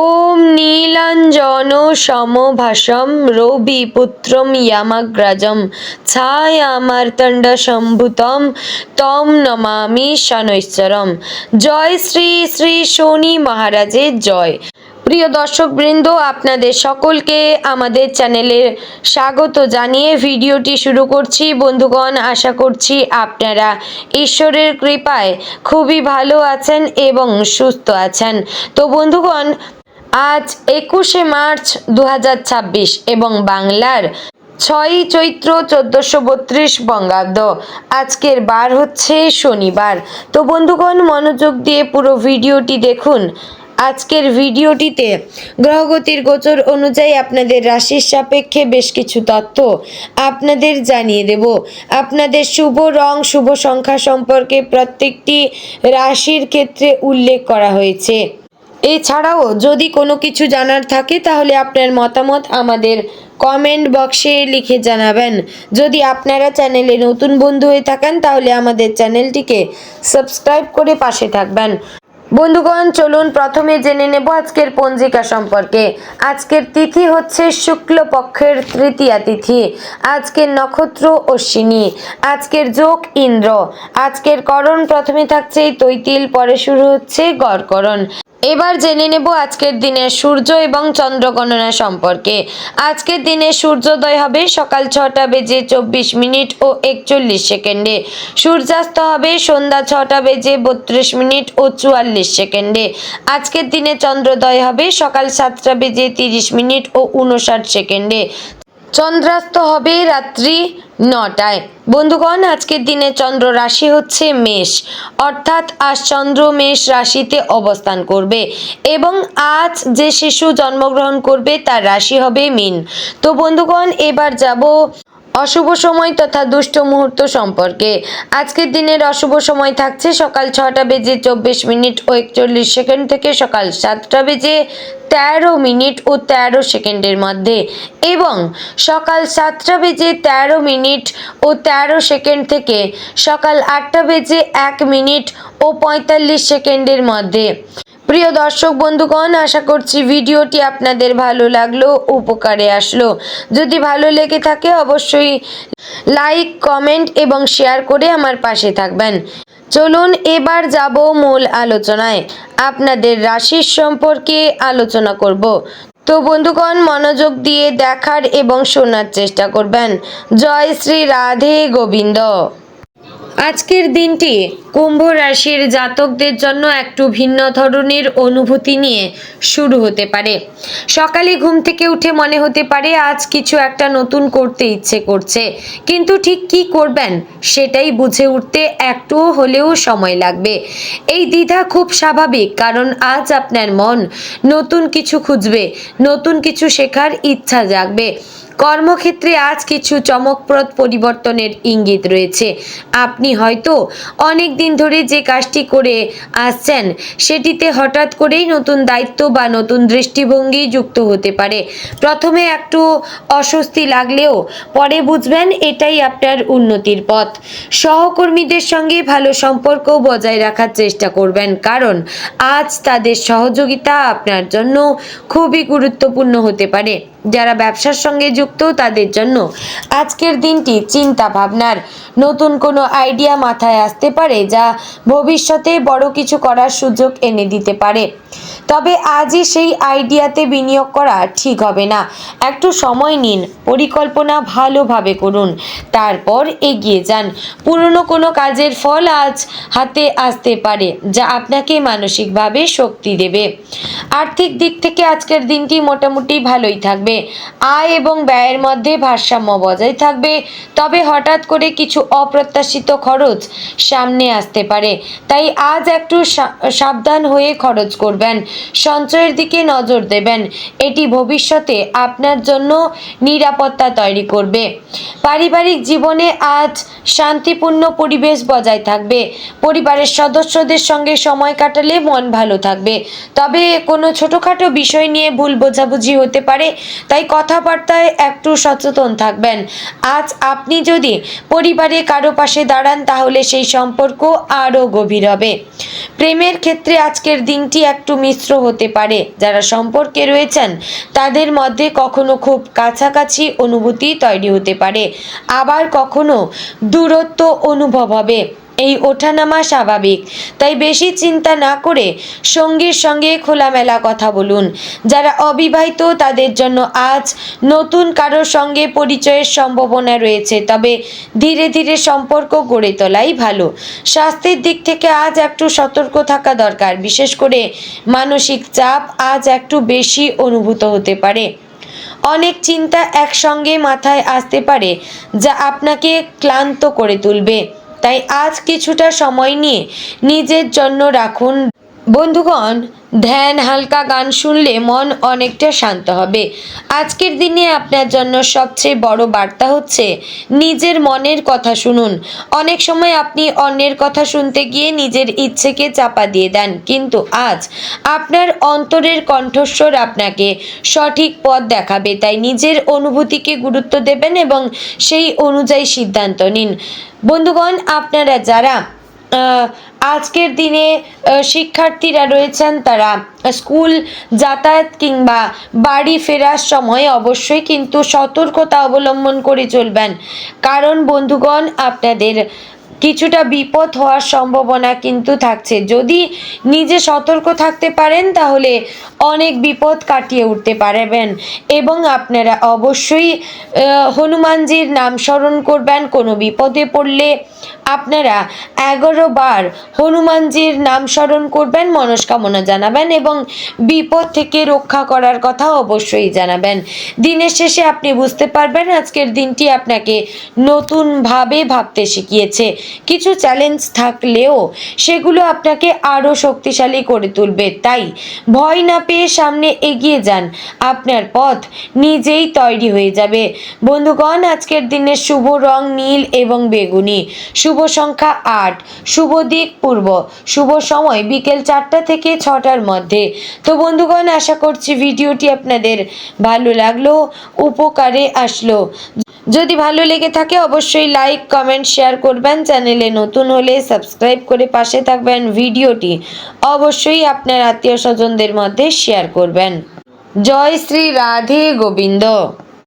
ওম নীলাঞ্জন সমভাসম রবিপুত্রম ইয়ামাগ্রজম ছায়ামার্তণ্ড সম্ভূতম তম নমামি শনৈশ্চরম। জয় শ্রী শ্রী শনি মহারাজের জয়। প্রিয় দর্শকবৃন্দ, আপনাদের সকলকে আমাদের চ্যানেলে স্বাগত জানিয়ে ভিডিওটি শুরু করছি। বন্ধুগণ, আশা করছি আপনারা ঈশ্বরের কৃপায় খুবই ভালো আছেন এবং সুস্থ আছেন। তো বন্ধুগণ, আজ 21শে মার্চ 2026 এবং বাংলার 6ই চৈত্র 1432 বঙ্গাব্দ। আজকের বার হচ্ছে শনিবার। তো বন্ধুগণ, মনোযোগ দিয়ে পুরো ভিডিওটি দেখুন। আজকের ভিডিওটিতে গ্রহগতির গোচর অনুযায়ী আপনাদের রাশির সাপেক্ষে বেশ কিছু তথ্য আপনাদের জানিয়ে দেব। আপনাদের শুভ রং, শুভ সংখ্যা সম্পর্কে প্রত্যেকটি রাশির ক্ষেত্রে উল্লেখ করা হয়েছে। এছাড়াও যদি কোনো কিছু জানার থাকে তাহলে আপনার মতামত আমাদের কমেন্ট বক্সে লিখে জানাবেন। যদি আপনারা চ্যানেলে নতুন বন্ধু হয়ে থাকেন তাহলে আমাদের চ্যানেলটিকে সাবস্ক্রাইব করে পাশে থাকবেন। বন্ধুগণ, চলুন প্রথমে জেনে নেব আজকের পঞ্জিকা সম্পর্কে। আজকের তিথি হচ্ছে শুক্লপক্ষের তৃতীয়া তিথি। আজকের নক্ষত্র অশ্বিনী। আজকের যোগ ইন্দ্র। আজকের করণ প্রথমে থাকছে তৈতিল, পরে শুরু হচ্ছে গড়করণ। এবার জেনে নেব আজকের দিনের সূর্য এবং চন্দ্র গণনা সম্পর্কে। আজকের দিনে সূর্যোদয় হবে সকাল 6টা বেজে 24 মিনিট ও 41 সেকেন্ডে। সূর্যাস্ত হবে সন্ধ্যা 6টা বেজে 32 মিনিট ও 44 সেকেন্ডে। আজকের দিনে চন্দ্রোদয় হবে সকাল 7টা বেজে 30 মিনিট ও 59 সেকেন্ডে। চন্দ্রাস্ত হবে রাত্রি 9টায়। বন্ধুগণ, আজকের দিনে চন্দ্র রাশি হচ্ছে মেষ, অর্থাৎ আজ চন্দ্র মেষ রাশিতে অবস্থান করবে এবং আজ যে শিশু জন্মগ্রহণ করবে তার রাশি হবে মীন। তো বন্ধুগণ, এবার যাব অশুভ সময় তথা দুষ্ট মুহূর্ত সম্পর্কে। আজকের দিনের অশুভ সময় থাকছে সকাল 6টা বেজে 24 মিনিট ও 41 সেকেন্ড থেকে সকাল 7টা বেজে 13 মিনিট ও 13 সেকেন্ডের মধ্যে এবং সকাল 7টা বেজে 13 মিনিট ও 13 সেকেন্ড থেকে সকাল 8টা বেজে 1 মিনিট ও 45 সেকেন্ডের মধ্যে। প্রিয় দর্শক বন্ধুগণ, আশা করছি ভিডিওটি আপনাদের ভালো লাগলো, উপকারে আসলো। যদি ভালো লেগে থাকে অবশ্যই লাইক, কমেন্ট এবং শেয়ার করে আমার পাশে থাকবেন। চলুন এবার যাব মূল আলোচনায়। আপনাদের রাশির সম্পর্কে আলোচনা করব। তো বন্ধুগণ, মনোযোগ দিয়ে দেখার এবং শোনার চেষ্টা করবেন। জয় শ্রী রাধে গোবিন্দ। আজকের দিনটি কুম্ভ রাশির জাতকদের জন্য একটু ভিন্ন ধরনের অনুভূতি নিয়ে শুরু হতে পারে। সকালে ঘুম থেকে উঠে মনে হতে পারে আজ কিছু একটা নতুন করতে ইচ্ছে করছে, কিন্তু ঠিক কি করবেন সেটাই বুঝে উঠতে একটুও হলেও সময় লাগবে। এই দ্বিধা খুব স্বাভাবিক, কারণ আজ আপনার মন নতুন কিছু খুঁজবে, নতুন কিছু শেখার ইচ্ছা জাগবে। কর্মক্ষেত্রে আজ কিছু চমকপ্রদ পরিবর্তনের ইঙ্গিত রয়েছে। আপনি হয়তো অনেক দিন ধরে যে কাজটি করে আসছেন সেটিতে হঠাৎ করেই নতুন দায়িত্ব বা নতুন দৃষ্টিভঙ্গি যুক্ত হতে পারে। প্রথমে একটু অস্বস্তি লাগলেও পরে বুঝবেন এটাই আপনার উন্নতির পথ। সহকর্মীদের সঙ্গে ভালো সম্পর্ক বজায় রাখার চেষ্টা করবেন, কারণ আজ তাদের সহযোগিতা আপনার জন্য খুবই গুরুত্বপূর্ণ হতে পারে। যারা ব্যবসার সঙ্গে যুক্ত তাদের জন্য আজকের দিনটি চিন্তা ভাবনার। নতুন কোনো আইডিয়া মাথায় আসতে পারে যা ভবিষ্যতে বড় কিছু করার সুযোগ এনে দিতে পারে। তবে আজই সেই আইডিয়াতে বিনিয়োগ করা ঠিক হবে না। একটু সময় নিন, পরিকল্পনা ভালোভাবে করুন, তারপর এগিয়ে যান। পুরনো কোনো কাজের ফল আজ হাতে আসতে পারে যা আপনাকে মানসিকভাবে শক্তি দেবে। আর্থিক দিক থেকে আজকের দিনটি মোটামুটি ভালোই থাকবে। আয় এবং ব্যয়ের মধ্যে ভারসাম্য বজায় থাকবে, তবে হঠাৎ করে কিছু অপ্রত্যাশিত খরচ সামনে আসতে পারে, তাই আজ একটু সাবধান হয়ে খরচ করবেন। সঞ্চয়ের দিকে নজর দেবেন, এটি ভবিষ্যতে আপনার জন্য নিরাপত্তা তৈরি করবে। পারিবারিক জীবনে আজ শান্তিপূর্ণ পরিবেশ বজায় থাকবে। পরিবারের সদস্যদের সঙ্গে সময় কাটালে মন ভালো থাকবে, তবে কোনো ছোটোখাটো বিষয় নিয়ে ভুল বোঝাবুঝি হতে পারে, তাই কথাবার্তায় একটু সচেতন থাকবেন। আজ আপনি যদি পরিবারে কারো পাশে দাঁড়ান তাহলে সেই সম্পর্ক আরও গভীর হবে। প্রেমের ক্ষেত্রে আজকের দিনটি একটু একটু মিশ্র হতে পারে। যারা সম্পর্কে রয়েছেন তাদের মধ্যে কখনো খুব কাছাকাছি অনুভূতি তৈরি হতে পারে, আবার কখনো দূরত্ব অনুভব হবে। এই ওঠানামা স্বাভাবিক, তাই বেশি চিন্তা না করে সঙ্গীর সঙ্গে খোলামেলা কথা বলুন। যারা অবিবাহিত তাদের জন্য আজ নতুন কারোর সঙ্গে পরিচয়ের সম্ভাবনা রয়েছে, তবে ধীরে ধীরে সম্পর্ক গড়ে তোলাই ভালো। স্বাস্থ্যের দিক থেকে আজ একটু সতর্ক থাকা দরকার, বিশেষ করে মানসিক চাপ আজ একটু বেশি অনুভূত হতে পারে। অনেক চিন্তা একসঙ্গে মাথায় আসতে পারে যা আপনাকে ক্লান্ত করে তুলবে, তাই আজ কিছুটা সময় নিয়ে নিজের জন্য রাখুন। বন্ধুগণ, ধ্যান, হালকা গান শুনলে মন অনেকটা শান্ত হবে। আজকের দিনে আপনার জন্য সবচেয়ে বড় বার্তা হচ্ছে নিজের মনের কথা শুনুন। অনেক সময় আপনি অন্যের কথা শুনতে গিয়ে নিজের ইচ্ছেকে চাপা দিয়ে দেন, কিন্তু আজ আপনার অন্তরের কণ্ঠস্বর আপনাকে সঠিক পথ দেখাবে। তাই নিজের অনুভূতিকে গুরুত্ব দেবেন এবং সেই অনুযায়ী সিদ্ধান্ত নিন। বন্ধুগণ, আপনারা যারা আজকের দিনে শিক্ষার্থীরা রয়েছেন, তারা স্কুল যাতায়াত কিংবা বাড়ি ফেরার সময় অবশ্যই কিন্তু সতর্কতা অবলম্বন করে চলবেন, কারণ বন্ধুগণ আপনাদের কিছুটা বিপদ হওয়ার সম্ভাবনা কিন্তু থাকছে। যদি নিজে সতর্ক থাকতে পারেন তাহলে অনেক বিপদ কাটিয়ে উঠতে পারবেন। এবং আপনারা অবশ্যই হনুমানজির নাম স্মরণ করবেন। কোনো বিপদে পড়লে আপনারা 11 বার হনুমানজির নাম স্মরণ করবেন, মনস্কামনা জানাবেন এবং বিপদ থেকে রক্ষা করার কথা অবশ্যই জানাবেন। দিনের শেষে আপনি বুঝতে পারবেন আজকের দিনটি আপনাকে নতুনভাবে ভাবতে শিখিয়েছে। কিছু চ্যালেঞ্জ থাকলেও সেগুলো আপনাকে আরও শক্তিশালী করে তুলবে, তাই ভয় না পেয়ে সামনে এগিয়ে যান। আপনার পথ নিজেই তৈরি হয়ে যাবে। বন্ধুগণ, আজকের দিনের শুভ রং নীল এবং বেগুনি, শুভ সংখ্যা 8, শুভ দিক পূর্ব, শুভ সময় বিকেল 4টা থেকে 6টার মধ্যে। তো বন্ধুগণ, আশা করছি ভিডিওটি আপনাদের ভালো লাগলো, উপকারে আসলো। যদি ভালো লেগে থাকে অবশ্যই লাইক, কমেন্ট, শেয়ার করবেন। চ্যানেলে নতুন হলে সাবস্ক্রাইব করে পাশে থাকবেন। ভিডিওটি অবশ্যই আপনার আত্মীয় স্বজনদের মধ্যে শেয়ার করবেন। জয় শ্রী রাধে গোবিন্দ।